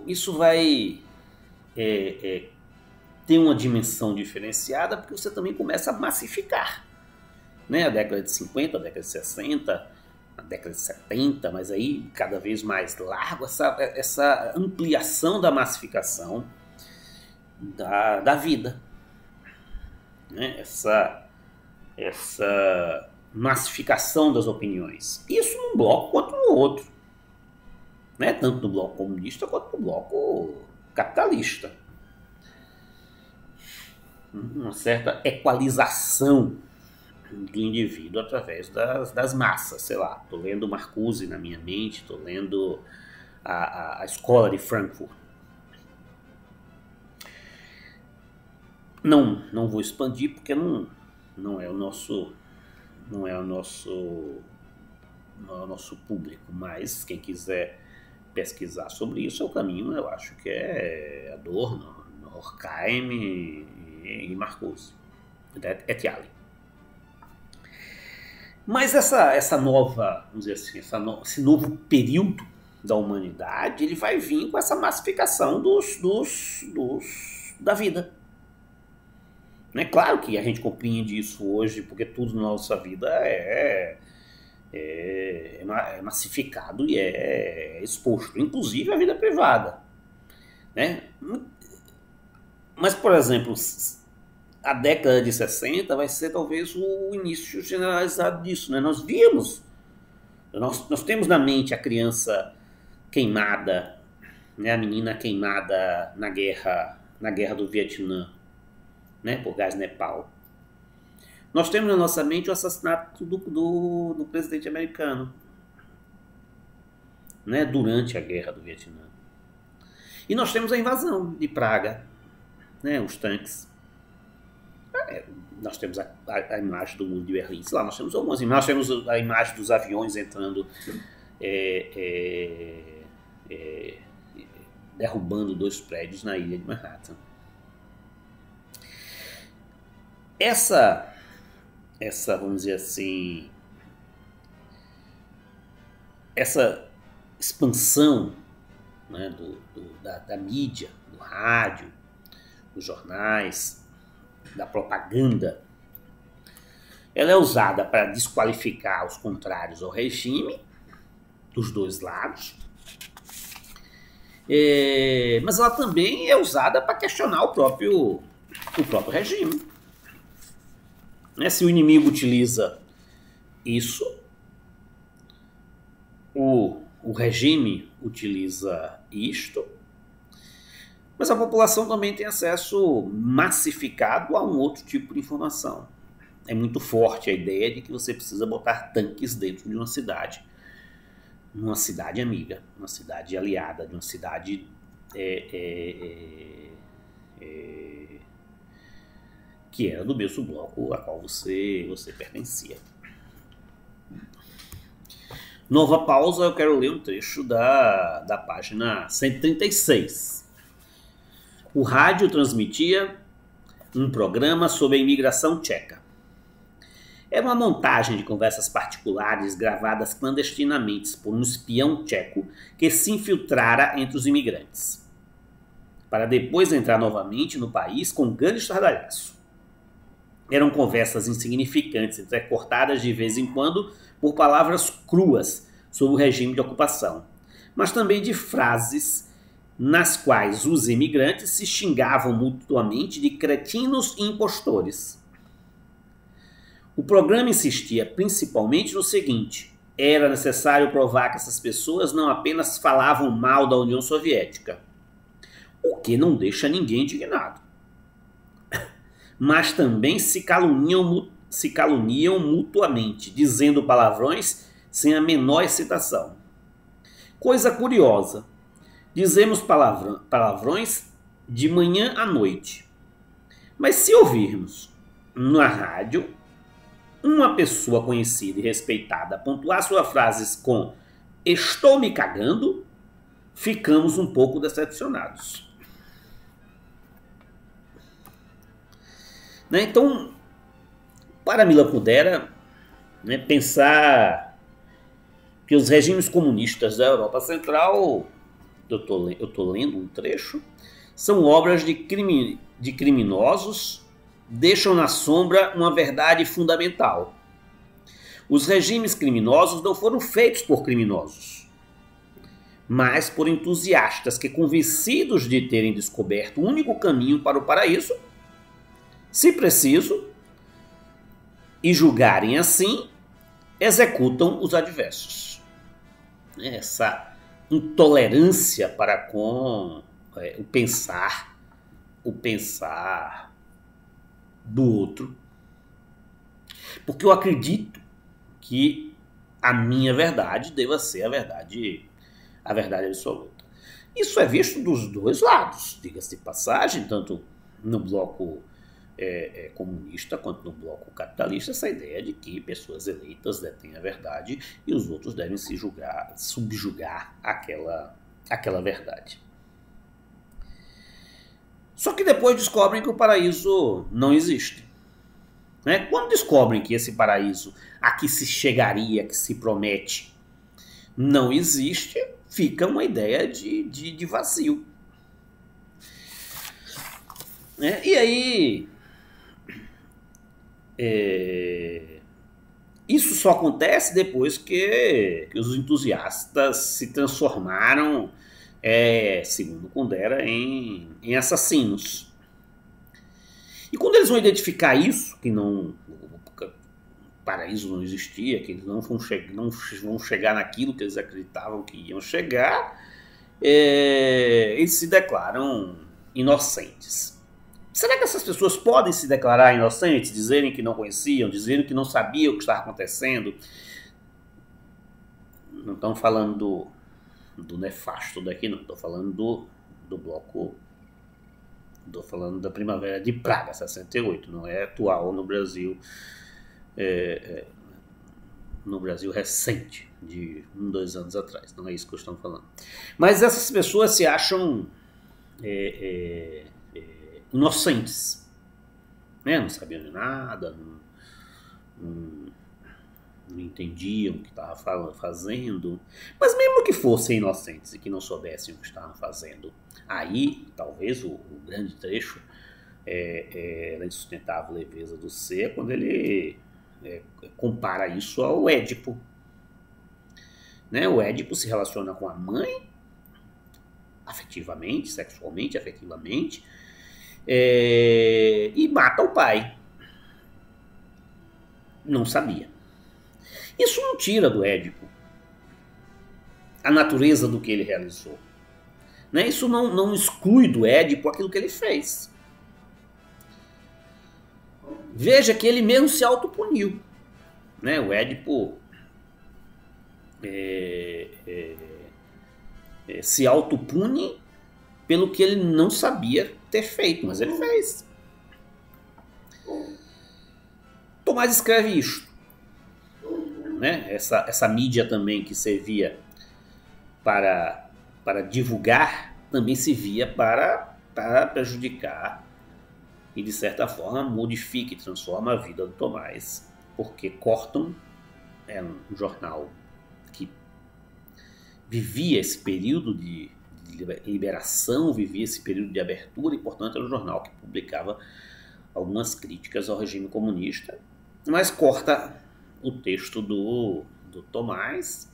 isso vai ter uma dimensão diferenciada porque você também começa a massificar. Né? A década de 50, a década de 60, a década de 70, mas aí cada vez mais largo essa ampliação da massificação da vida. Né? Essa massificação das opiniões. Isso num bloco quanto no outro. Né? Tanto no bloco comunista quanto no bloco capitalista. Uma certa equalização do indivíduo através das massas. Sei lá, estou lendo Marcuse na minha mente, estou lendo a Escola de Frankfurt. Não vou expandir porque não é o nosso público, mas quem quiser pesquisar sobre isso é o caminho, eu acho que é Adorno, Horkheim e Marcuse, Ethiale. Mas essa nova, vamos dizer assim, esse novo período da humanidade, ele vai vir com essa massificação da vida. É claro que a gente compreende isso hoje, porque tudo na nossa vida é massificado e é exposto, inclusive a vida privada. Né? Mas, por exemplo, a década de 60 vai ser talvez o início generalizado disso. Né? Nós temos na mente a criança queimada, né? A menina queimada na guerra do Vietnã. Né, por gás Nepal. Nós temos na nossa mente o assassinato do presidente americano, né, durante a guerra do Vietnã. E nós temos a invasão de Praga, né, os tanques. Nós temos a imagem do muro de Berlim. Lá, nós temos algumas imagens. Nós temos a imagem dos aviões entrando, derrubando 2 prédios na ilha de Manhattan. Essa, vamos dizer assim, essa expansão, né, da mídia, do rádio, dos jornais, da propaganda, ela é usada para desqualificar os contrários ao regime, dos 2 lados, mas ela também é usada para questionar o próprio regime. Se o inimigo utiliza isso, o regime utiliza isto, mas a população também tem acesso massificado a um outro tipo de informação. É muito forte a ideia de que você precisa botar tanques dentro de uma cidade amiga, uma cidade aliada, de uma cidade que era do mesmo bloco a qual você pertencia. Nova pausa, eu quero ler um trecho da página 136. O rádio transmitia um programa sobre a imigração tcheca. Era uma montagem de conversas particulares gravadas clandestinamente por um espião tcheco que se infiltrara entre os imigrantes, para depois entrar novamente no país com grande estardalhaço. Eram conversas insignificantes, entrecortadas de vez em quando por palavras cruas sobre o regime de ocupação, mas também de frases nas quais os imigrantes se xingavam mutuamente de cretinos e impostores. O programa insistia principalmente no seguinte: era necessário provar que essas pessoas não apenas falavam mal da União Soviética, o que não deixa ninguém indignado, mas também se caluniam mutuamente, dizendo palavrões sem a menor excitação. Coisa curiosa, dizemos palavrões de manhã à noite, mas se ouvirmos na rádio uma pessoa conhecida e respeitada pontuar suas frases com "estou me cagando", ficamos um pouco decepcionados. Né? Então, para Milan Kundera, né, pensar que os regimes comunistas da Europa Central eu tô lendo um trecho. São obras de criminosos, deixam na sombra uma verdade fundamental. Os regimes criminosos não foram feitos por criminosos, mas por entusiastas que, convencidos de terem descoberto o único caminho para o paraíso, se preciso, e julgarem assim, executam os adversos. Essa intolerância para com o pensar do outro. Porque eu acredito que a minha verdade deva ser a verdade absoluta. Isso é visto dos dois lados, diga-se de passagem, tanto no bloco comunista quanto no bloco capitalista, essa ideia de que pessoas eleitas detêm a verdade e os outros devem se subjugar aquela verdade. Só que depois descobrem que o paraíso não existe. Né? Quando descobrem que esse paraíso a que se chegaria, que se promete, não existe, fica uma ideia de vazio. E aí, isso só acontece depois que os entusiastas se transformaram, segundo Kundera, em assassinos. E quando eles vão identificar isso, que o paraíso não existia, que eles não vão chegar naquilo que eles acreditavam que iam chegar, eles se declaram inocentes. Será que essas pessoas podem se declarar inocentes, dizerem que não conheciam, dizerem que não sabiam o que estava acontecendo? Não estamos falando do nefasto daqui, não. Estou falando do bloco. Estou falando da Primavera de Praga, 68. Não é atual no Brasil. No Brasil recente, de 2 anos atrás. Não é isso que eu estou falando. Mas essas pessoas se acham inocentes, né? Não sabiam de nada, não entendiam o que estavam fazendo, mas mesmo que fossem inocentes e que não soubessem o que estavam fazendo, aí talvez o grande trecho da insustentável leveza do ser, quando ele compara isso ao Édipo. Né? O Édipo se relaciona com a mãe afetivamente, sexualmente, afetivamente, e mata o pai. Não sabia. Isso não tira do Édipo a natureza do que ele realizou. Né? Isso não exclui do Édipo aquilo que ele fez. Veja que ele mesmo se autopuniu. Né? O Édipo se autopune pelo que ele não sabia ter feito, mas ele fez. Tomás escreve isto. Né? Essa mídia também que servia para divulgar, também servia para prejudicar e, de certa forma, modifica e transforma a vida do Tomás, porque Corton é um jornal que vivia esse período de liberação, vivia esse período de abertura e, portanto, era um jornal que publicava algumas críticas ao regime comunista, mas corta o texto do Tomás,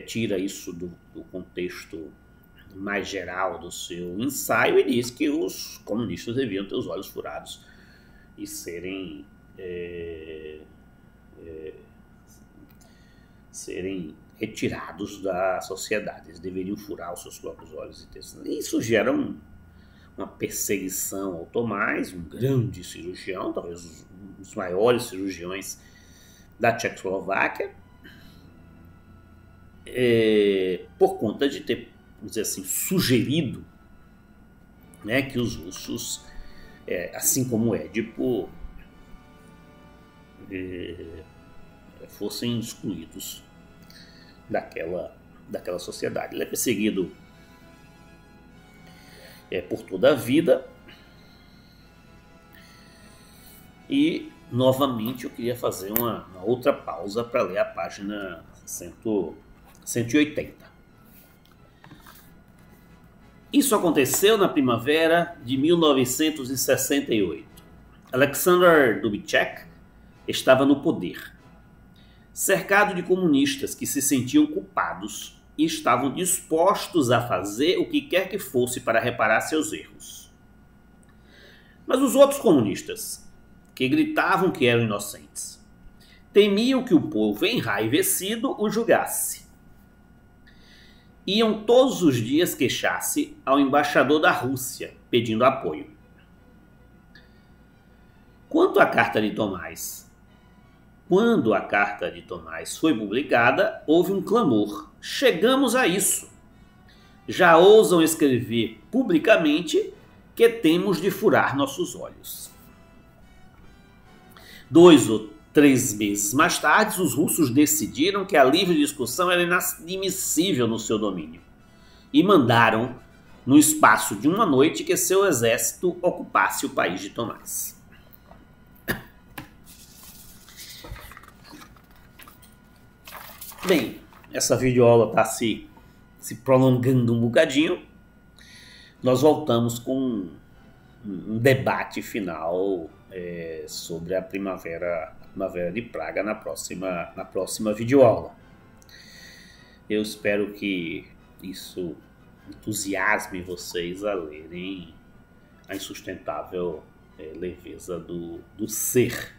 tira isso do contexto mais geral do seu ensaio e diz que os comunistas deviam ter os olhos furados e serem retirados da sociedade. Eles deveriam furar os seus próprios olhos. Isso gera uma perseguição ao Tomás, um grande cirurgião, talvez um dos maiores cirurgiões da Tchecoslováquia, por conta de ter, vamos dizer assim, sugerido, né, que os russos, assim como o Édipo, fossem excluídos daquela sociedade. Ele é perseguido por toda a vida. E, novamente, eu queria fazer uma outra pausa para ler a página 180. Isso aconteceu na primavera de 1968. Alexander Dubček estava no poder, cercado de comunistas que se sentiam culpados e estavam dispostos a fazer o que quer que fosse para reparar seus erros. Mas os outros comunistas, que gritavam que eram inocentes, temiam que o povo enraivecido o julgasse. Iam todos os dias queixar-se ao embaixador da Rússia, pedindo apoio. Quando a carta de Tomás foi publicada, houve um clamor. Chegamos a isso. Já ousam escrever publicamente que temos de furar nossos olhos. 2 ou 3 meses mais tarde, os russos decidiram que a livre discussão era inadmissível no seu domínio e mandaram, no espaço de uma noite, que seu exército ocupasse o país de Tomás. Bem, essa videoaula está se prolongando um bocadinho. Nós voltamos com um debate final sobre a primavera de Praga na próxima videoaula. Eu espero que isso entusiasme vocês a lerem A Insustentável Leveza do Ser.